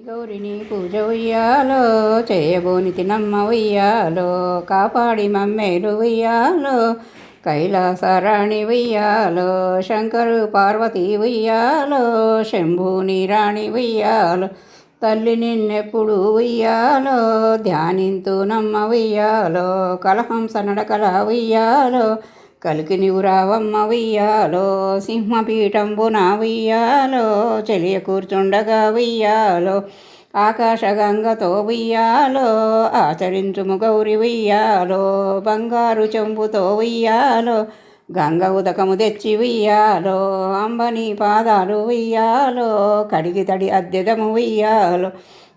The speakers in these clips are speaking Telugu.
గౌరిని పూజ ఉయ్యాలో చేయబోని తినమ్మ ఉయ్యాలో కాపాడి మమ్మేలు ఉయ్యాలో కైలాసరాణి ఉయ్యాలో శంకరు పార్వతి ఉయ్యాలో శంభుని రాణి ఉయ్యాలో తల్లి నిన్నెప్పుడు ఉయ్యాలో ధ్యానింతు నమ్మ ఉయ్యాలో కలహంస నడకల ఉయ్యాలో కలికి నివురావమ్మ ఉయ్యాలో సింహపీఠంబున ఉయ్యాలో చెలియ కూర్చుండగా ఉయ్యాలో ఆకాశగంగతో ఉయ్యాలో ఆచరించుము గౌరి ఉయ్యాలో బంగారు చెంబుతో ఉయ్యాలో గంగ ఉదకము తెచ్చి ఉయ్యాలో అంబని పాదాలు ఉయ్యాలో కడిగి తడి అద్దెదము ఉయ్యాలో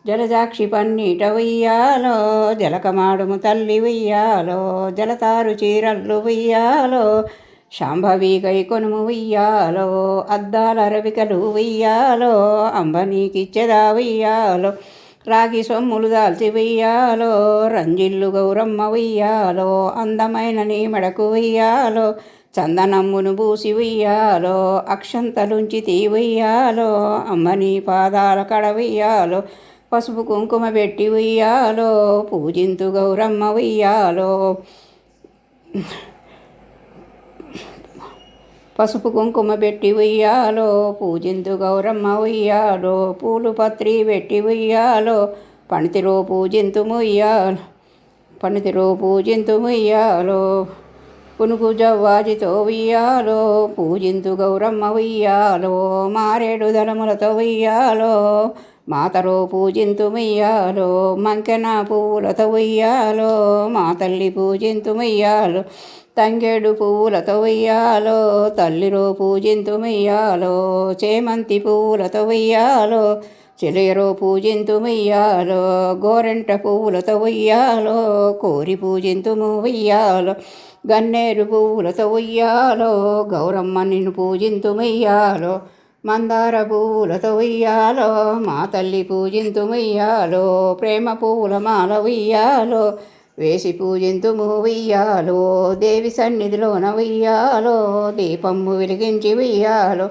జలజాక్షి పన్నీట ఉయ్యాలో జలకమాడుము తల్లి ఉయ్యాలో జలతారు చీరల్లు ఉయ్యాలో శాంభవి కై కొనుము ఉయ్యాలో అద్దాల రవికలు ఉయ్యాలో అంబనీకిచ్చెదా ఉయ్యాలో రాగి సొమ్ములు దాల్చి ఉయ్యాలో రంజిల్లు గౌరమ్మ ఉయ్యాలో అందమైన నీ మెడకు ఉయ్యాలో చందనమ్మును బూసి ఉయ్యాలో అక్షంతలుంచి తీ ఉయ్యాలో అమ్మని పాదాల కడ ఉయ్యాలో పసుపు కుంకుమ పెట్టి ఉయ్యాలో పూజింతు గౌరమ్మ ఉయ్యాలో పసుపు కుంకుమ పెట్టి ఉయ్యాలో పూజింతు గౌరమ్మ ఉయ్యాలో పూలు పత్రి పెట్టి ఉయ్యాలో పణితిరో పూజింతు ముయ్యాలో పణితిరో పూజింతు ముయ్యాలో పునుగు జవ్వాజితో ఉయ్యాలో పూజింతు గౌరమ్మ ఉయ్యాలో మారేడు దళములతో ఉయ్యాలో మాతరో పూజింతు ముయ్యాలో మంకెన పువ్వులతో ఉయ్యాలో మా తల్లి పూజింతు ముయ్యాలో తంగేడు పువ్వులతో ఉయ్యాలో తల్లిరో పూజింతు ముయ్యాలో చేమంతి పువ్వులతో ఉయ్యాలో చెలియరో పూజింతు ముయ్యాలో గోరెంట పువ్వులతో ఉయ్యాలో కోరి పూజింతుము ఉయ్యాలో గన్నేరు పువ్వులతో ఉయ్యాలో గౌరమ్మ నిన్ను పూజింతు ముయ్యాలో మందార పువ్వులతో ఉయ్యాలో మా తల్లి పూజింతు ముయ్యాలో ప్రేమ పువ్వుల మాల ఉయ్యాలో వేసి పూజింతుము ఉయ్యాలో దేవి సన్నిధిలోన ఉయ్యాలో దీపంబు వెలిగించి ఉయ్యాలో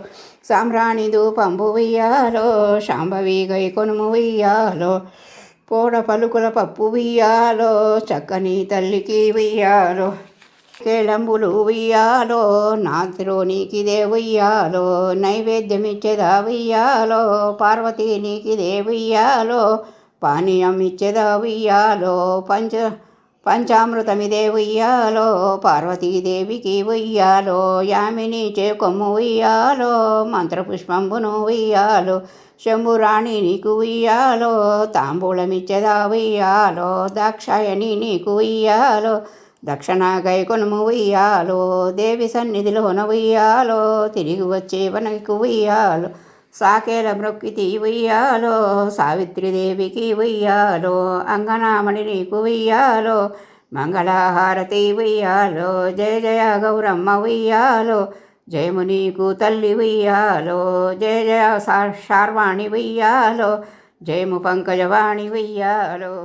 సాంబ్రాణి ధూపంబు ఉయ్యాలో శాంభవి గై కొనుము ఉయ్యాలో పోడ పలుకుల పప్పు ఉయ్యాలో చక్కని తల్లికి ఉయ్యాలో కేళంబులు ఉయ్యాలో నాతిలో నీకిదే ఉయ్యాలో నైవేద్యమిచ్చేదా ఉయ్యాలో పార్వతీ నీకిదే ఉయ్యాలో పానీయం ఇచ్చేదా ఉయ్యాలో పంచామృతమిదే ఉయ్యాలో పార్వతీదేవికి ఉయ్యాలో యామిని చేకొమ్ము ఉయ్యాలో మంత్రపుష్పంబును ఉయ్యాలో శంభురాణి నీకు ఉయ్యాలో తాంబూలమిచ్చేదా ఉయ్యాలో దాక్షాయణి నీకు ఉయ్యాలో దక్షిణ గై కొనుము ఉయ్యాలో దేవి సన్నిధిలోన ఉయ్యాలో తిరిగి వచ్చే వనకు ఉయ్యాలో సాకేల మ్రొక్కితి ఉయ్యాలో సావిత్రిదేవికి ఉయ్యాలో అంగనామణి నీకు ఉయ్యాలో మంగళహారతి ఉయ్యాలో జయ జయ గౌరమ్మ ఉయ్యాలో జయము నీకు తల్లి ఉయ్యాలో జయ జయ శార్వాణి ఉయ్యాలో జయము పంకజవాణి ఉయ్యాలో.